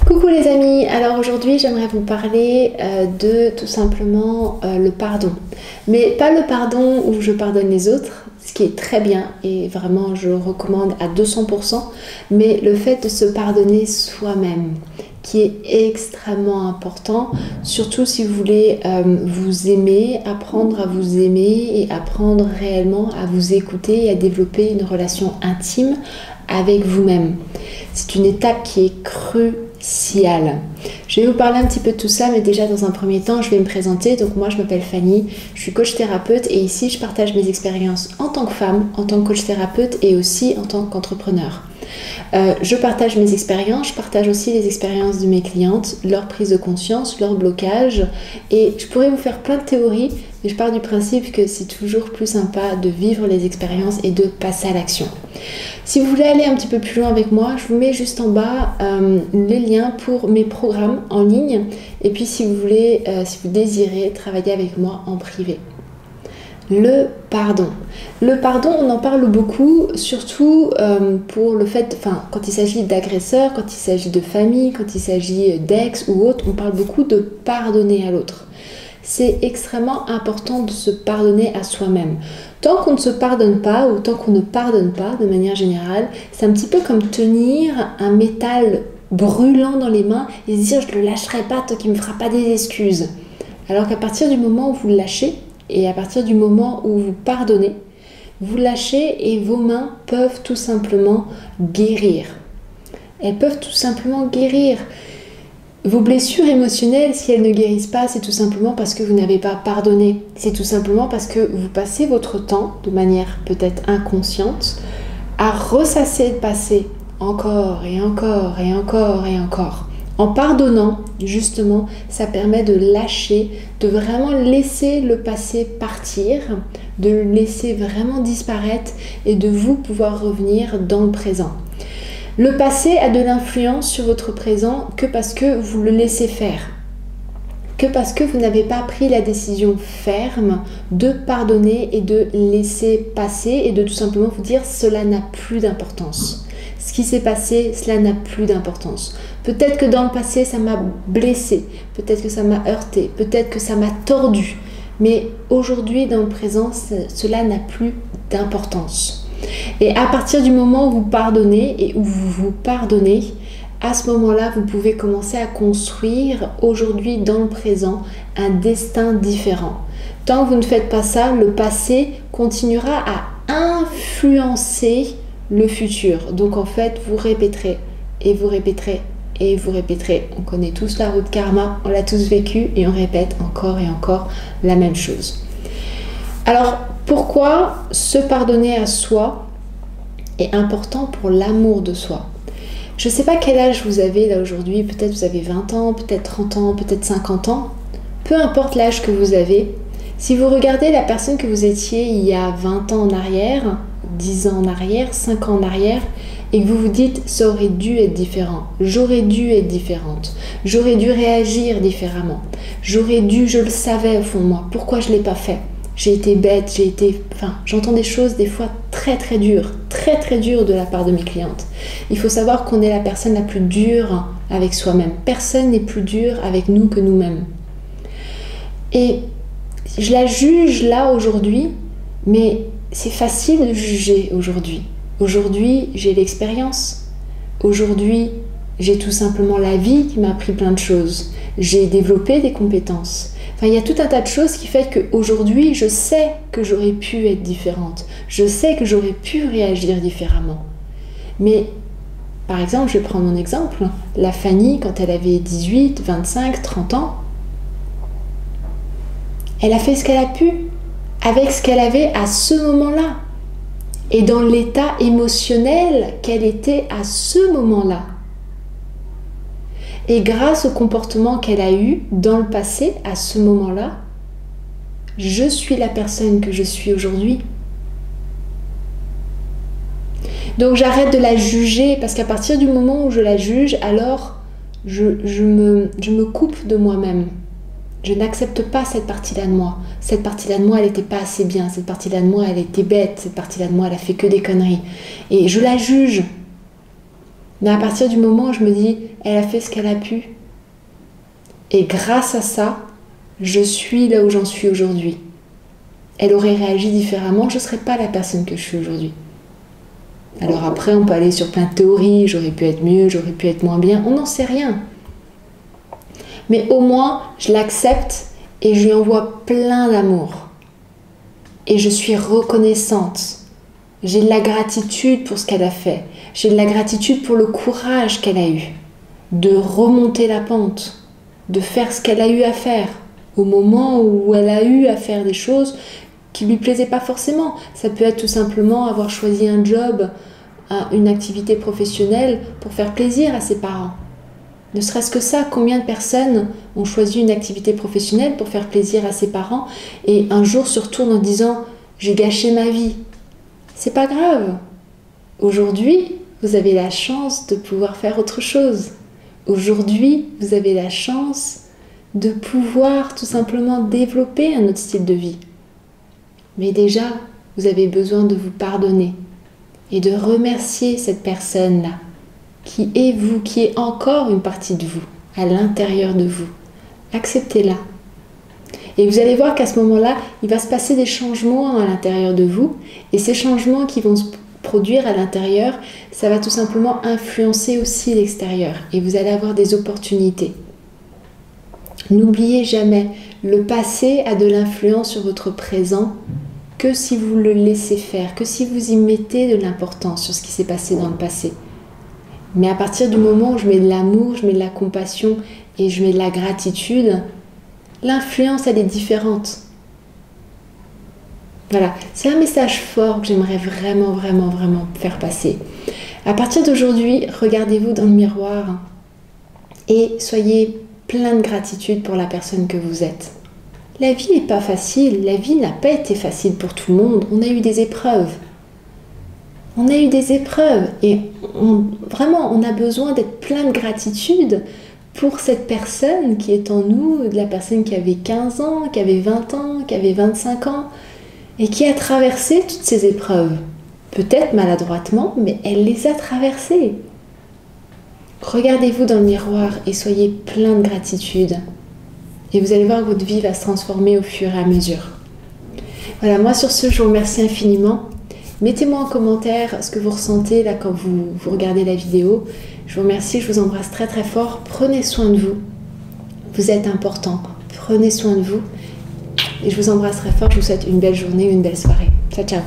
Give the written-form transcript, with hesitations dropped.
Coucou les amis, alors aujourd'hui j'aimerais vous parler de tout simplement le pardon. Mais pas le pardon où je pardonne les autres, ce qui est très bien et vraiment je recommande à 200%, mais le fait de se pardonner soi-même, qui est extrêmement important, surtout si vous voulez vous aimer, apprendre à vous aimer et apprendre réellement à vous écouter et à développer une relation intime avec vous-même. C'est une étape qui est cruciale. Je vais vous parler un petit peu de tout ça, mais déjà dans un premier temps, je vais me présenter. Donc moi, je m'appelle Fanny, je suis coach thérapeute et ici, je partage mes expériences en tant que femme, en tant que coach thérapeute et aussi en tant qu'entrepreneur. Je partage mes expériences, je partage aussi les expériences de mes clientes, leur prise de conscience, leur blocage et je pourrais vous faire plein de théories, mais je pars du principe que c'est toujours plus sympa de vivre les expériences et de passer à l'action. Si vous voulez aller un petit peu plus loin avec moi, je vous mets juste en bas les liens pour mes programmes en ligne et puis si vous voulez, si vous désirez travailler avec moi en privé. Le pardon. Le pardon, on en parle beaucoup, surtout pour le fait, quand il s'agit d'agresseurs, quand il s'agit de famille, quand il s'agit d'ex ou autre, on parle beaucoup de pardonner à l'autre. C'est extrêmement important de se pardonner à soi-même. Tant qu'on ne se pardonne pas ou tant qu'on ne pardonne pas de manière générale, c'est un petit peu comme tenir un métal brûlant dans les mains et se dire je ne le lâcherai pas tant qu'il ne me fera pas des excuses. Alors qu'à partir du moment où vous le lâchez, et à partir du moment où vous pardonnez, vous lâchez et vos mains peuvent tout simplement guérir. Elles peuvent tout simplement guérir. Vos blessures émotionnelles, si elles ne guérissent pas, c'est tout simplement parce que vous n'avez pas pardonné. C'est tout simplement parce que vous passez votre temps, de manière peut-être inconsciente, à ressasser le passé encore et encore et encore et encore. En pardonnant, justement, ça permet de lâcher, de vraiment laisser le passé partir, de le laisser vraiment disparaître et de vous pouvoir revenir dans le présent. Le passé a de l'influence sur votre présent que parce que vous le laissez faire, que parce que vous n'avez pas pris la décision ferme de pardonner et de laisser passer et de tout simplement vous dire cela n'a plus d'importance. Ce qui s'est passé, cela n'a plus d'importance. Peut-être que dans le passé, ça m'a blessé, peut-être que ça m'a heurté, peut-être que ça m'a tordu. Mais aujourd'hui, dans le présent, cela n'a plus d'importance. Et à partir du moment où vous pardonnez et où vous vous pardonnez, à ce moment-là, vous pouvez commencer à construire aujourd'hui, dans le présent, un destin différent. Tant que vous ne faites pas ça, le passé continuera à influencer le futur. Donc en fait, vous répéterez et vous répéterez et vous répéterez. On connaît tous la route karma, on l'a tous vécu et on répète encore et encore la même chose. Alors, pourquoi se pardonner à soi est important pour l'amour de soi? Je ne sais pas quel âge vous avez là aujourd'hui, peut-être vous avez 20 ans, peut-être 30 ans, peut-être 50 ans. Peu importe l'âge que vous avez, si vous regardez la personne que vous étiez il y a 20 ans en arrière, 10 ans en arrière, 5 ans en arrière, et que vous vous dites ça aurait dû être différent, j'aurais dû être différente, j'aurais dû réagir différemment, j'aurais dû, je le savais au fond de moi, pourquoi je ne l'ai pas fait? J'ai été bête, j'entends des choses des fois très dures de la part de mes clientes. Il faut savoir qu'on est la personne la plus dure avec soi-même. Personne n'est plus dur avec nous que nous-mêmes. Et je la juge là aujourd'hui, mais c'est facile de juger aujourd'hui. Aujourd'hui, j'ai l'expérience. Aujourd'hui, j'ai tout simplement la vie qui m'a appris plein de choses. J'ai développé des compétences. Enfin, il y a tout un tas de choses qui fait qu'aujourd'hui, je sais que j'aurais pu être différente. Je sais que j'aurais pu réagir différemment. Mais, par exemple, je vais prendre mon exemple. La Fanny, quand elle avait 18, 25, 30 ans, elle a fait ce qu'elle a pu avec ce qu'elle avait à ce moment-là et dans l'état émotionnel qu'elle était à ce moment-là. Et grâce au comportement qu'elle a eu dans le passé, à ce moment-là, je suis la personne que je suis aujourd'hui. Donc j'arrête de la juger parce qu'à partir du moment où je la juge, alors je me coupe de moi-même. Je n'accepte pas cette partie-là de moi. Cette partie-là de moi, elle n'était pas assez bien. Cette partie-là de moi, elle était bête. Cette partie-là de moi, elle a fait que des conneries. Et je la juge. Mais à partir du moment où je me dis, elle a fait ce qu'elle a pu, et grâce à ça, je suis là où j'en suis aujourd'hui. Elle aurait réagi différemment, je ne serais pas la personne que je suis aujourd'hui. Alors après, on peut aller sur plein de théories, j'aurais pu être mieux, j'aurais pu être moins bien, on n'en sait rien. Mais au moins, je l'accepte et je lui envoie plein d'amour. Et je suis reconnaissante. J'ai de la gratitude pour ce qu'elle a fait. J'ai de la gratitude pour le courage qu'elle a eu de remonter la pente, de faire ce qu'elle a eu à faire au moment où elle a eu à faire des choses qui lui plaisaient pas forcément. Ça peut être tout simplement avoir choisi un job, une activité professionnelle pour faire plaisir à ses parents. Ne serait-ce que ça, combien de personnes ont choisi une activité professionnelle pour faire plaisir à ses parents et un jour se retournent en disant « j'ai gâché ma vie ». C'est pas grave. Aujourd'hui, vous avez la chance de pouvoir faire autre chose. Aujourd'hui, vous avez la chance de pouvoir tout simplement développer un autre style de vie. Mais déjà, vous avez besoin de vous pardonner et de remercier cette personne-là qui est vous, qui est encore une partie de vous, à l'intérieur de vous. Acceptez-la. Et vous allez voir qu'à ce moment-là, il va se passer des changements à l'intérieur de vous. Et ces changements qui vont se produire à l'intérieur, ça va tout simplement influencer aussi l'extérieur. Et vous allez avoir des opportunités. N'oubliez jamais, le passé a de l'influence sur votre présent que si vous le laissez faire, que si vous y mettez de l'importance sur ce qui s'est passé dans le passé. Mais à partir du moment où je mets de l'amour, je mets de la compassion et je mets de la gratitude, l'influence, elle est différente. Voilà, c'est un message fort que j'aimerais vraiment faire passer. À partir d'aujourd'hui, regardez-vous dans le miroir et soyez plein de gratitude pour la personne que vous êtes. La vie n'est pas facile, la vie n'a pas été facile pour tout le monde, on a eu des épreuves. On a eu des épreuves et vraiment on a besoin d'être plein de gratitude pour cette personne qui est en nous, de la personne qui avait 15 ans, qui avait 20 ans, qui avait 25 ans et qui a traversé toutes ces épreuves. Peut-être maladroitement, mais elle les a traversées. Regardez-vous dans le miroir et soyez plein de gratitude. Et vous allez voir que votre vie va se transformer au fur et à mesure. Voilà, moi sur ce, je vous remercie infiniment. Mettez-moi en commentaire ce que vous ressentez là quand vous regardez la vidéo. Je vous remercie, je vous embrasse très fort. Prenez soin de vous. Vous êtes important. Prenez soin de vous. Et je vous embrasse très fort. Je vous souhaite une belle journée, une belle soirée. Ciao, ciao.